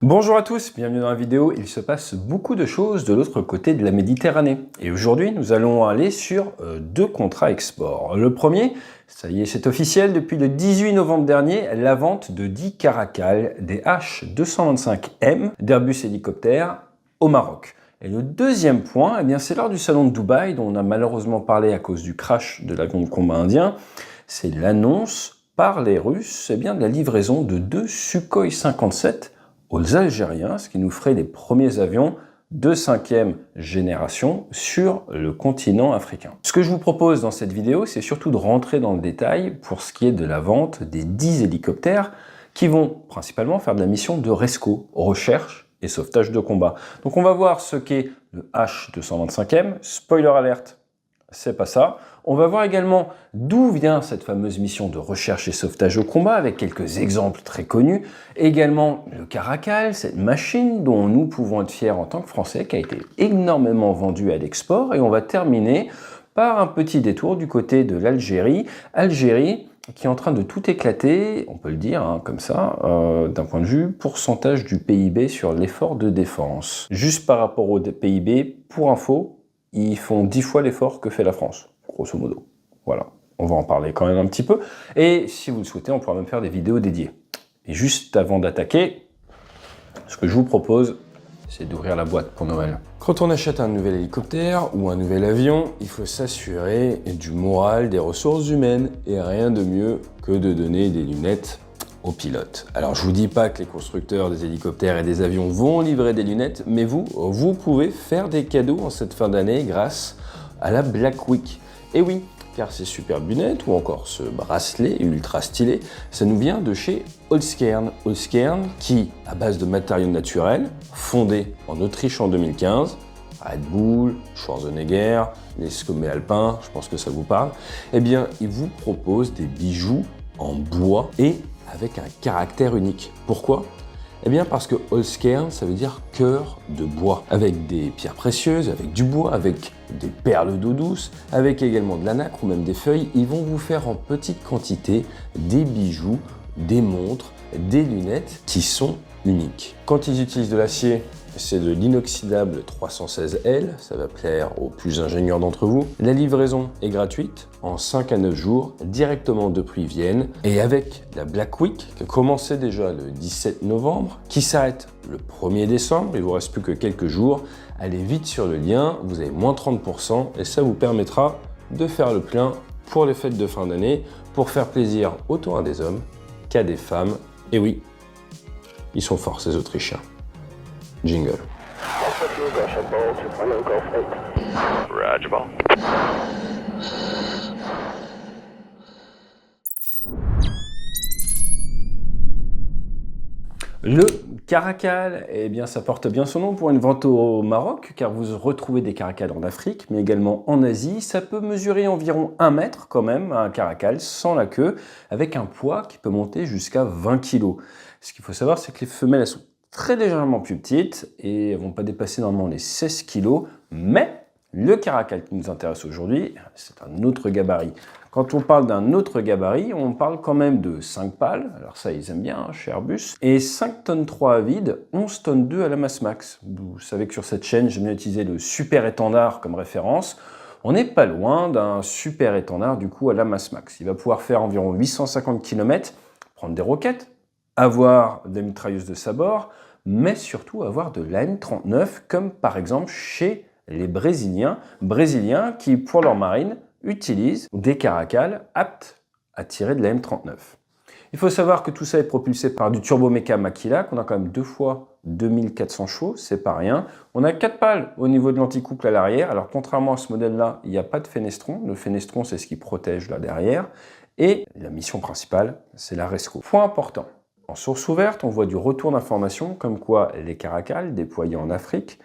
Bonjour à tous, bienvenue dans la vidéo. Il se passe beaucoup de choses de l'autre côté de la Méditerranée. Et aujourd'hui, nous allons aller sur deux contrats export. Le premier, ça y est, c'est officiel, depuis le 18 novembre dernier, la vente de 10 Caracal, des H225M d'Airbus Hélicoptère au Maroc. Et le deuxième point, eh bien, c'est lors du salon de Dubaï, dont on a malheureusement parlé à cause du crash de l'avion de combat indien, c'est l'annonce par les Russes de la livraison de deux Sukhoi 57 aux Algériens, ce qui nous ferait les premiers avions de 5e génération sur le continent africain. Ce que je vous propose dans cette vidéo, c'est surtout de rentrer dans le détail pour ce qui est de la vente des 10 hélicoptères qui vont principalement faire de la mission de RESCO, recherche et sauvetage de combat. Donc on va voir ce qu'est le H225M, spoiler alert, c'est pas ça. On va voir également d'où vient cette fameuse mission de recherche et sauvetage au combat, avec quelques exemples très connus. Également le Caracal, cette machine dont nous pouvons être fiers en tant que Français, qui a été énormément vendue à l'export. Et on va terminer par un petit détour du côté de l'Algérie. Algérie qui est en train de tout éclater, on peut le dire comme ça, d'un point de vue pourcentage du PIB sur l'effort de défense. Juste par rapport au PIB, pour info, ils font 10 fois l'effort que fait la France, grosso modo. Voilà, on va en parler quand même un petit peu. Et si vous le souhaitez, on pourra même faire des vidéos dédiées. Et juste avant d'attaquer, ce que je vous propose, c'est d'ouvrir la boîte pour Noël. Quand on achète un nouvel hélicoptère ou un nouvel avion, il faut s'assurer du moral des ressources humaines. Et rien de mieux que de donner des lunettes aux pilotes. Alors je vous dis pas que les constructeurs des hélicoptères et des avions vont livrer des lunettes, mais vous pouvez faire des cadeaux en cette fin d'année grâce à la Black Week. Et oui, car ces superbes lunettes ou encore ce bracelet ultra stylé, ça nous vient de chez Holzkern. Holzkern qui, à base de matériaux naturels, fondé en Autriche en 2015, Red Bull, Schwarzenegger, les sommets alpins, je pense que ça vous parle, eh bien, ils vous proposent des bijoux en bois et avec un caractère unique. Pourquoi ? Eh bien parce que Holzkern, ça veut dire cœur de bois, avec des pierres précieuses, avec du bois, avec des perles d'eau douce, avec également de la nacre ou même des feuilles. Ils vont vous faire en petite quantité des bijoux, des montres, des lunettes qui sont uniques. Quand ils utilisent de l'acier, c'est de l'inoxydable 316L, ça va plaire aux plus ingénieurs d'entre vous. La livraison est gratuite, en 5 à 9 jours, directement depuis Vienne. Et avec la Black Week, qui a commencé déjà le 17 novembre, qui s'arrête le 1er décembre, il vous reste plus que quelques jours, allez vite sur le lien, vous avez moins 30% et ça vous permettra de faire le plein pour les fêtes de fin d'année, pour faire plaisir autant à des hommes qu'à des femmes. Et oui, ils sont forts ces Autrichiens. Jingle. Le Caracal, eh bien, ça porte bien son nom pour une vente au Maroc, car vous retrouvez des Caracal en Afrique, mais également en Asie. Ça peut mesurer environ 1 mètre quand même, un Caracal sans la queue, avec un poids qui peut monter jusqu'à 20 kg. Ce qu'il faut savoir, c'est que les femelles, elles sont très légèrement plus petites et elles ne vont pas dépasser normalement les 16 kg, mais le Caracal qui nous intéresse aujourd'hui, c'est un autre gabarit. Quand on parle d'un autre gabarit, on parle quand même de 5 pales, alors ça ils aiment bien chez Airbus, et 5 tonnes 3 à vide, 11 tonnes 2 à la masse max. Vous savez que sur cette chaîne, j'aime bien utiliser le super étendard comme référence. On n'est pas loin d'un super étendard du coup à la masse max. Il va pouvoir faire environ 850 km, prendre des roquettes, avoir des mitrailleuses de sabord, mais surtout avoir de l'AN-39, comme par exemple chez les Brésiliens qui, pour leur marine, utilisent des Caracal aptes à tirer de la M39. Il faut savoir que tout ça est propulsé par du turboméca Makila, qu'on a quand même 2 fois 2400 chevaux, c'est pas rien. On a 4 pales au niveau de l'anticouple à l'arrière, alors contrairement à ce modèle-là, il n'y a pas de fenestron. Le fenestron, c'est ce qui protège là derrière. Et la mission principale, c'est la RESCO. Point important. En source ouverte, on voit du retour d'informations comme quoi les Caracal déployés en Afrique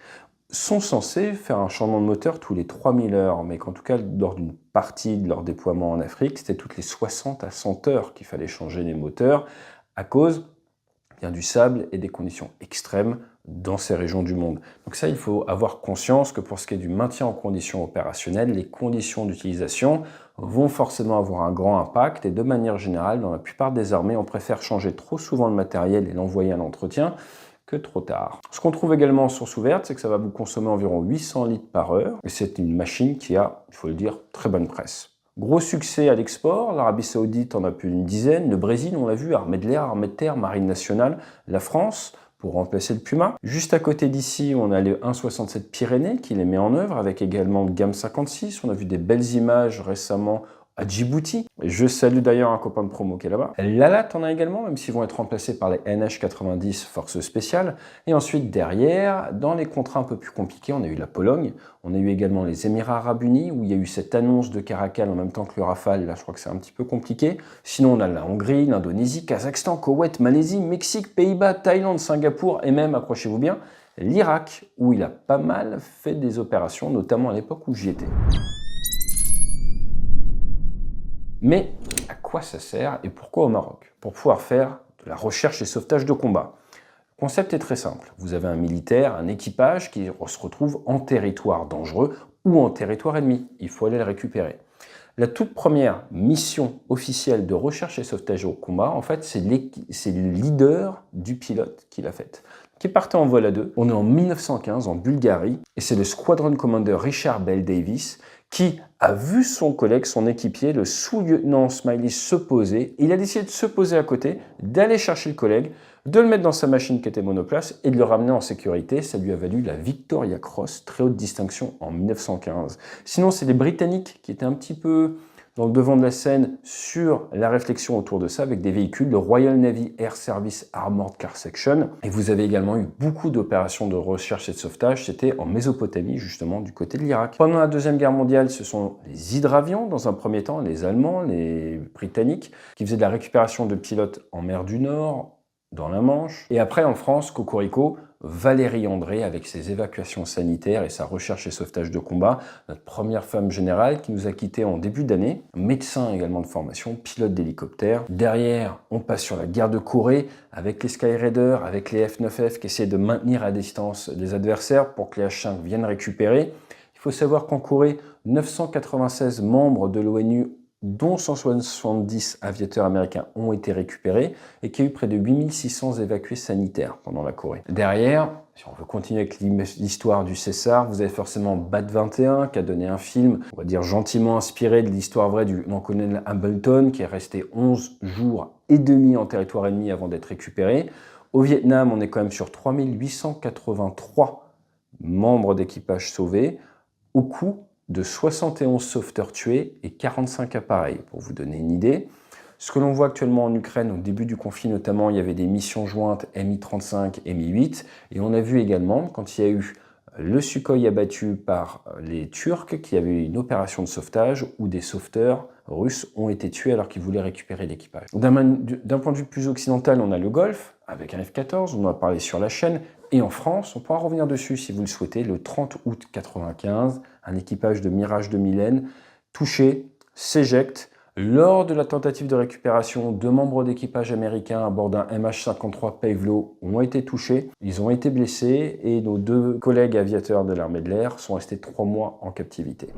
sont censés faire un changement de moteur tous les 3000 heures, mais qu'en tout cas, lors d'une partie de leur déploiement en Afrique, c'était toutes les 60 à 100 heures qu'il fallait changer les moteurs à cause bien du sable et des conditions extrêmes dans ces régions du monde. Donc ça, il faut avoir conscience que pour ce qui est du maintien en conditions opérationnelles, les conditions d'utilisation vont forcément avoir un grand impact et de manière générale, dans la plupart des armées, on préfère changer trop souvent le matériel et l'envoyer à l'entretien que trop tard. Ce qu'on trouve également en source ouverte, c'est que ça va vous consommer environ 800 litres par heure, et c'est une machine qui a, il faut le dire, très bonne presse. Gros succès à l'export, l'Arabie Saoudite en a plus d'une dizaine, le Brésil, on l'a vu, armée de l'air, armée de terre, marine nationale, la France, pour remplacer le Puma. Juste à côté d'ici, on a le 1,67 Pyrénées qui les met en œuvre, avec également le Gamme 56. On a vu des belles images récemment à Djibouti. Je salue d'ailleurs un copain de promo qui est là-bas. L'ALAT en a également, même s'ils vont être remplacés par les NH90 Forces Spéciales. Et ensuite, derrière, dans les contrats un peu plus compliqués, on a eu la Pologne, on a eu également les Émirats Arabes Unis, où il y a eu cette annonce de Caracal en même temps que le Rafale. Là, je crois que c'est un petit peu compliqué. Sinon, on a la Hongrie, l'Indonésie, Kazakhstan, Koweït, Malaisie, Mexique, Pays-Bas, Thaïlande, Singapour et même, accrochez-vous bien, l'Irak, où il a pas mal fait des opérations, notamment à l'époque où j'y étais. Mais à quoi ça sert et pourquoi au Maroc? Pour pouvoir faire de la recherche et sauvetage de combat. Le concept est très simple. Vous avez un militaire, un équipage qui se retrouve en territoire dangereux ou en territoire ennemi. Il faut aller le récupérer. La toute première mission officielle de recherche et sauvetage au combat, en fait, c'est le leader du pilote qui l'a faite, qui partait en vol à deux. On est en 1915 en Bulgarie et c'est le squadron commander Richard Bell Davis qui a vu son collègue, son équipier, le sous-lieutenant Smiley se poser. Il a décidé de se poser à côté, d'aller chercher le collègue, de le mettre dans sa machine qui était monoplace et de le ramener en sécurité. Ça lui a valu la Victoria Cross, très haute distinction en 1915. Sinon, c'est les Britanniques qui étaient un petit peu dans le devant de la scène sur la réflexion autour de ça avec des véhicules, le Royal Navy Air Service Armored Car Section. Et vous avez également eu beaucoup d'opérations de recherche et de sauvetage, c'était en Mésopotamie, justement, du côté de l'Irak. Pendant la Deuxième Guerre mondiale, ce sont les hydravions, dans un premier temps, les Allemands, les Britanniques, qui faisaient de la récupération de pilotes en mer du Nord, dans la Manche. Et après, en France, cocorico, Valérie André avec ses évacuations sanitaires et sa recherche et sauvetage de combat, notre première femme générale qui nous a quittés en début d'année, médecin également de formation, pilote d'hélicoptère. Derrière, on passe sur la guerre de Corée avec les Sky Raiders, avec les F9F qui essaient de maintenir à distance les adversaires pour que les H5 viennent récupérer. Il faut savoir qu'en Corée, 996 membres de l'ONU dont 170 aviateurs américains ont été récupérés et qu'il y a eu près de 8600 évacués sanitaires pendant la Corée. Derrière, si on veut continuer avec l'histoire du César, vous avez forcément BAT 21 qui a donné un film, on va dire gentiment inspiré de l'histoire vraie du colonel Hamilton qui est resté 11 jours et demi en territoire ennemi avant d'être récupéré. Au Vietnam, on est quand même sur 3883 membres d'équipage sauvés au coût de 71 sauveteurs tués et 45 appareils, pour vous donner une idée. Ce que l'on voit actuellement en Ukraine, au début du conflit notamment, il y avait des missions jointes Mi-35 et Mi-8, et on a vu également, quand il y a eu le Sukhoi abattu par les Turcs, qu'il y avait eu une opération de sauvetage où des sauveteurs russes ont été tués alors qu'ils voulaient récupérer l'équipage. D'un point de vue plus occidental, on a le Golfe, avec un F-14, on en a parlé sur la chaîne, et en France, on pourra revenir dessus si vous le souhaitez, le 30 août 1995, un équipage de Mirage de Mylène, touché, s'éjecte. Lors de la tentative de récupération, 2 membres d'équipage américains à bord d'un MH-53 Pavelo ont été touchés, ils ont été blessés et nos 2 collègues aviateurs de l'armée de l'air sont restés 3 mois en captivité.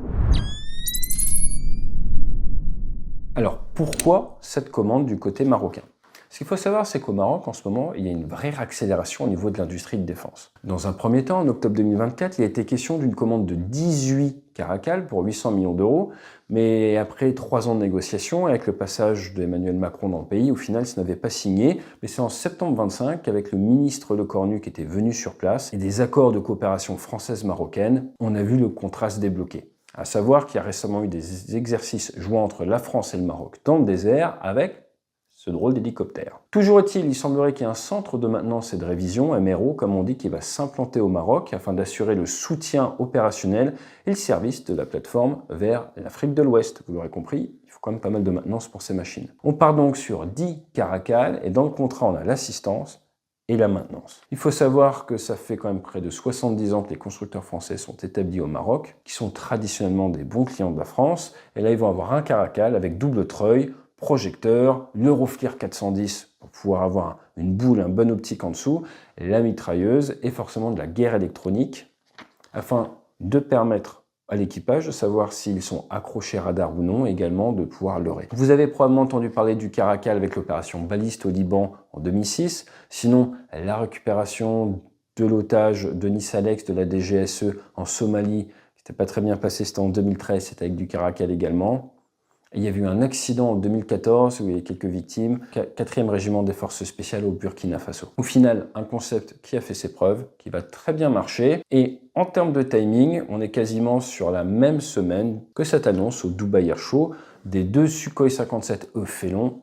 Alors pourquoi cette commande du côté marocain ? Ce qu'il faut savoir, c'est qu'au Maroc, en ce moment, il y a une vraie accélération au niveau de l'industrie de défense. Dans un premier temps, en octobre 2024, il a été question d'une commande de 18 Caracal pour 800 millions d'euros, mais après 3 ans de négociations, avec le passage d'Emmanuel Macron dans le pays, au final, ça n'avait pas signé. Mais c'est en septembre 25 qu'avec le ministre Lecornu qui était venu sur place et des accords de coopération française-marocaine, on a vu le contrat se débloquer. À savoir qu'il y a récemment eu des exercices joints entre la France et le Maroc dans le désert avec ce drôle d'hélicoptère. Toujours est-il, il semblerait qu'il y ait un centre de maintenance et de révision, MRO, comme on dit, qui va s'implanter au Maroc afin d'assurer le soutien opérationnel et le service de la plateforme vers l'Afrique de l'Ouest. Vous l'aurez compris, il faut quand même pas mal de maintenance pour ces machines. On part donc sur 10 Caracal et dans le contrat, on a l'assistance et la maintenance. Il faut savoir que ça fait quand même près de 70 ans que les constructeurs français sont établis au Maroc, qui sont traditionnellement des bons clients de la France. Et là, ils vont avoir un Caracal avec double treuil, projecteur, l'Euroflir 410 pour pouvoir avoir une boule, un bon optique en dessous, la mitrailleuse et forcément de la guerre électronique afin de permettre à l'équipage de savoir s'ils sont accrochés radar ou non, et également de pouvoir leurrer. Vous avez probablement entendu parler du Caracal avec l'opération Baliste au Liban en 2006. Sinon, la récupération de l'otage de Nice Alex de la DGSE en Somalie, qui n'était pas très bien passé, c'était en 2013, c'était avec du Caracal également. Et il y avait eu un accident en 2014 où il y a eu quelques victimes, 4e régiment des forces spéciales au Burkina Faso. Au final, un concept qui a fait ses preuves, qui va très bien marcher. Et en termes de timing, on est quasiment sur la même semaine que cette annonce au Dubai Air Show des 2 Sukhoi 57E Félon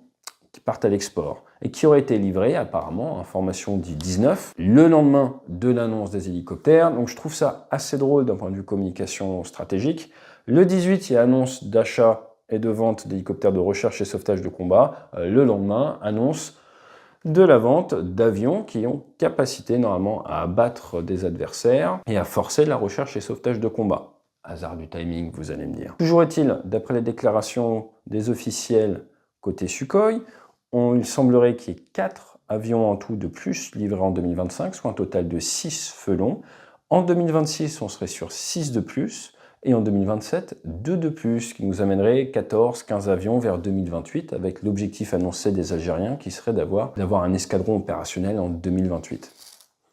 qui partent à l'export et qui auraient été livrés, apparemment, information du 19, le lendemain de l'annonce des hélicoptères. Donc je trouve ça assez drôle d'un point de vue communication stratégique. Le 18, il y a annonce d'achat et de vente d'hélicoptères de recherche et sauvetage de combat. Le lendemain, annonce de la vente d'avions qui ont capacité normalement à abattre des adversaires et à forcer la recherche et sauvetage de combat. Hasard du timing, vous allez me dire. Toujours est-il, d'après les déclarations des officiels côté Sukhoi, il semblerait qu'il y ait 4 avions en tout de plus livrés en 2025, soit un total de 6 Felons. En 2026, on serait sur 6 de plus. Et en 2027, 2 de plus, ce qui nous amènerait 14-15 avions vers 2028, avec l'objectif annoncé des Algériens qui serait d'avoir un escadron opérationnel en 2028.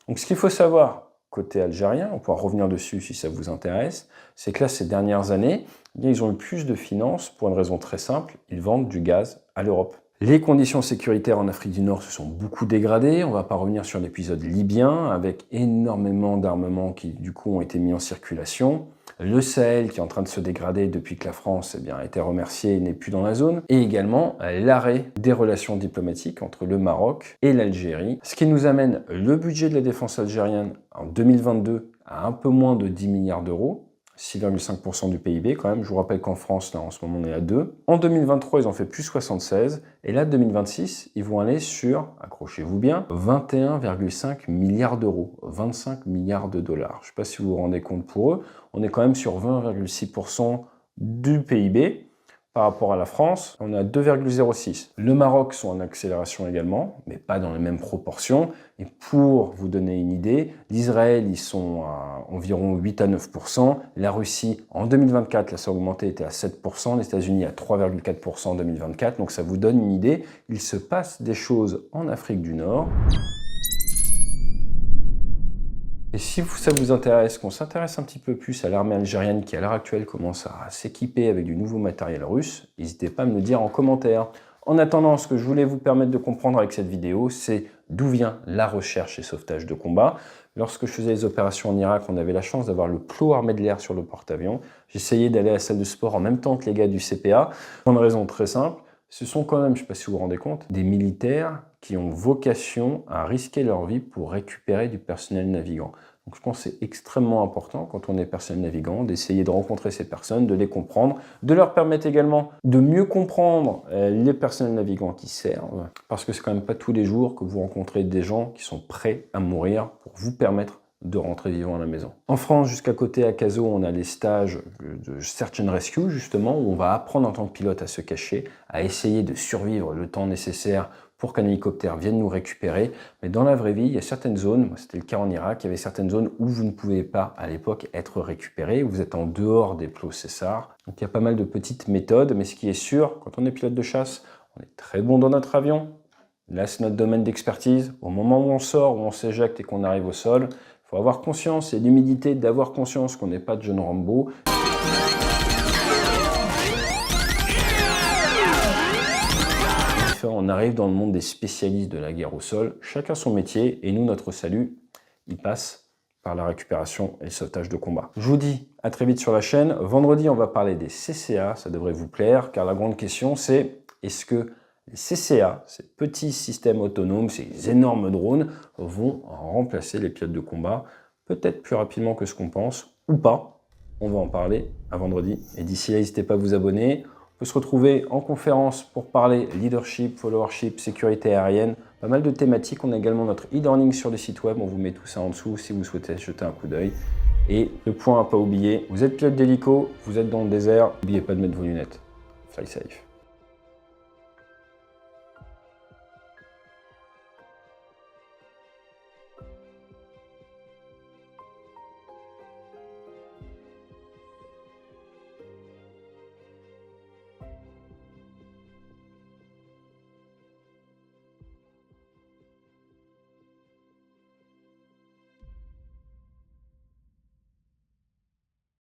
Donc ce qu'il faut savoir côté algérien, on pourra revenir dessus si ça vous intéresse, c'est que là, ces dernières années, ils ont eu plus de finances pour une raison très simple, ils vendent du gaz à l'Europe. Les conditions sécuritaires en Afrique du Nord se sont beaucoup dégradées. On ne va pas revenir sur l'épisode libyen, avec énormément d'armements qui, du coup, ont été mis en circulation. Le Sahel, qui est en train de se dégrader depuis que la France a été remerciée et n'est plus dans la zone. Et également l'arrêt des relations diplomatiques entre le Maroc et l'Algérie. Ce qui nous amène le budget de la défense algérienne en 2022 à un peu moins de 10 milliards d'euros. 6,5% du PIB quand même. Je vous rappelle qu'en France, là, en ce moment, on est à 2. En 2023, ils ont fait plus 76. Et là, 2026, ils vont aller sur, accrochez-vous bien, 21,5 milliards d'euros. 25 milliards de dollars. Je ne sais pas si vous vous rendez compte pour eux. On est quand même sur 20,6% du PIB. Par rapport à la France, on est à 2,06. Le Maroc sont en accélération également, mais pas dans les mêmes proportions. Et pour vous donner une idée, l'Israël, ils sont à environ 8 à 9%. La Russie, en 2024, là, ça a augmenté, était à 7%. Les États-Unis à 3,4% en 2024. Donc ça vous donne une idée. Il se passe des choses en Afrique du Nord. Et si ça vous intéresse, qu'on s'intéresse un petit peu plus à l'armée algérienne qui à l'heure actuelle commence à s'équiper avec du nouveau matériel russe, n'hésitez pas à me le dire en commentaire. En attendant, ce que je voulais vous permettre de comprendre avec cette vidéo, c'est d'où vient la recherche et sauvetage de combat. Lorsque je faisais les opérations en Irak, on avait la chance d'avoir le plot armé de l'air sur le porte-avions. J'essayais d'aller à la salle de sport en même temps que les gars du CPA, pour une raison très simple. Ce sont quand même, je ne sais pas si vous vous rendez compte, des militaires qui ont vocation à risquer leur vie pour récupérer du personnel navigant. Donc je pense que c'est extrêmement important quand on est personnel navigant d'essayer de rencontrer ces personnes, de les comprendre, de leur permettre également de mieux comprendre les personnels navigants qui servent, parce que c'est quand même pas tous les jours que vous rencontrez des gens qui sont prêts à mourir pour vous permettre de rentrer vivant à la maison. En France, jusqu'à côté à Cazaux, on a les stages de Search and Rescue, justement, où on va apprendre en tant que pilote à se cacher, à essayer de survivre le temps nécessaire pour qu'un hélicoptère vienne nous récupérer. Mais dans la vraie vie, il y a certaines zones, c'était le cas en Irak, il y avait certaines zones où vous ne pouvez pas, à l'époque, être récupéré, vous êtes en dehors des plots César. Donc il y a pas mal de petites méthodes, mais ce qui est sûr, quand on est pilote de chasse, on est très bon dans notre avion. Là, c'est notre domaine d'expertise. Au moment où on sort, où on s'éjecte et qu'on arrive au sol, il faut avoir conscience, et l'humilité d'avoir conscience qu'on n'est pas de John Rambo. On arrive dans le monde des spécialistes de la guerre au sol. Chacun son métier, et nous, notre salut, il passe par la récupération et le sauvetage de combat. Je vous dis à très vite sur la chaîne. Vendredi, on va parler des CCA, ça devrait vous plaire, car la grande question, c'est est-ce que les CCA, ces petits systèmes autonomes, ces énormes drones, vont remplacer les pilotes de combat, peut-être plus rapidement que ce qu'on pense, ou pas. On va en parler à vendredi. Et d'ici là, n'hésitez pas à vous abonner. On peut se retrouver en conférence pour parler leadership, followership, sécurité aérienne, pas mal de thématiques. On a également notre e-learning sur le site web, on vous met tout ça en dessous si vous souhaitez jeter un coup d'œil. Et le point à pas oublier, vous êtes pilote d'hélico, vous êtes dans le désert, n'oubliez pas de mettre vos lunettes. Fly safe.